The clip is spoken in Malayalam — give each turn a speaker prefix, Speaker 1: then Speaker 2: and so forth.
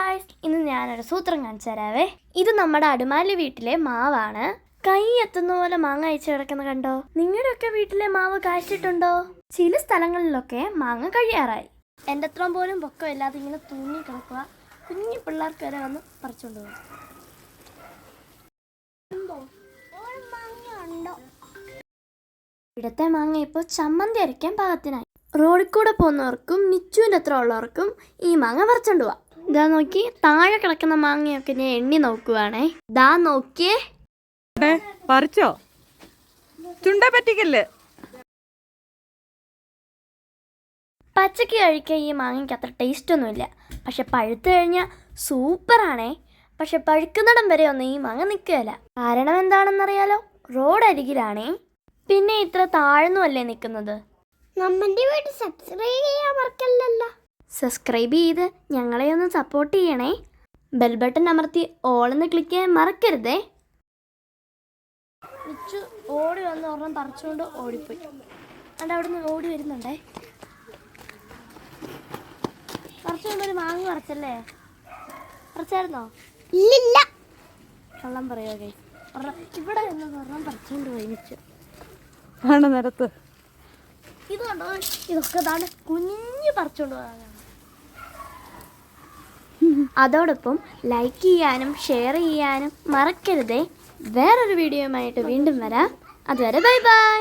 Speaker 1: ഗായ്സ്, ഇന്ന് ഞാനൊരു സൂത്രം കാണിച്ചു തരാവേ. ഇത് നമ്മുടെ അടുമാലി വീട്ടിലെ മാവാണ്. കൈ എത്തുന്ന പോലെ മാങ്ങ അയച്ചു കിടക്കുന്ന കണ്ടോ? നിങ്ങളുടെയൊക്കെ വീട്ടിലെ മാവ് കായ്ച്ചിട്ടുണ്ടോ? ചില സ്ഥലങ്ങളിലൊക്കെ മാങ്ങ കഴിയാറായി. എൻ്റെ അത്ര പോലും പൊക്കമില്ലാതെ ഇങ്ങനെ തൂങ്ങി കിടക്കുക. കുഞ്ഞു പിള്ളേർക്ക് വരെ വന്ന് പറിച്ചുകൊണ്ട് പോകും. ഇവിടുത്തെ മാങ്ങ ഇപ്പോൾ ചമ്മന്തി അരയ്ക്കാൻ പാകത്തിനായി. റോഡിൽ കൂടെ പോകുന്നവർക്കും നിച്ചുവിൻ്റെ അത്ര ഉള്ളവർക്കും ഈ മാങ്ങ പറിച്ചോണ്ട് പോവാം. ഇതാ നോക്കി, താഴെ കിടക്കുന്ന മാങ്ങയൊക്കെ ഞാൻ എണ്ണി നോക്കുവാണേ. ദാ നോക്കിയേ,
Speaker 2: പറിച്ചോ? ചുണ്ട പറ്റിക്കല്ലേ?
Speaker 1: പച്ചക്ക് കഴിക്കാൻ ഈ മാങ്ങയ്ക്ക് അത്ര ടേസ്റ്റ് ഒന്നുമില്ല. പക്ഷെ പഴുത്ത് കഴിഞ്ഞാൽ സൂപ്പറാണേ. പക്ഷെ പഴുക്കുന്നിടം വരെ ഒന്നും ഈ മാങ്ങ നിൽക്കുകയില്ല. കാരണം എന്താണെന്നറിയാലോ? റോഡ് അരികിലാണേ. പിന്നെ ഇത്ര താഴ്ന്നുമല്ലേ നിൽക്കുന്നത്. നമ്മുടെ വീട് സബ്സ്ക്രൈബ് ചെയ്യാൻ മറക്കല്ലല്ലോ. സബ്സ്ക്രൈബ് ചെയ്ത് ഞങ്ങളെ ഒന്ന് സപ്പോർട്ട് ചെയ്യണേ. ബെൽ ബട്ടൺ അമർത്തി ഓളെന്ന് ക്ലിക്ക് ചെയ്യാൻ മറക്കരുതേ. നിച്ചു ഓടി വന്ന് ഒരെണ്ണം പറിച്ചുകൊണ്ട് ഓടിപ്പോയി. അത് അവിടെ നിന്ന് ഓടി വരുന്നുണ്ടേ. പറിച്ചുകൊണ്ടൊരു മാങ്ങ പറിച്ചല്ലേ? പറിച്ചായിരുന്നോ? ഇല്ല, കള്ളം പറയുക. ഇവിടെ നിന്ന് ഒരെണ്ണം പറിച്ചുകൊണ്ട് പോയി നിച്ചു.
Speaker 2: ആണ് നിരത്ത്.
Speaker 1: ഇത് കണ്ടോ? ഇതൊക്കെ ഇതാണ് കുഞ്ഞു പറിച്ചുകൊണ്ട് പോകാനാണ്. അതോടൊപ്പം ലൈക്ക് ചെയ്യാനും ഷെയർ ചെയ്യാനും മറക്കരുതേ. വേറൊരു വീഡിയോയുമായിട്ട് വീണ്ടും വരാം. അതുവരെ ബൈ ബൈ.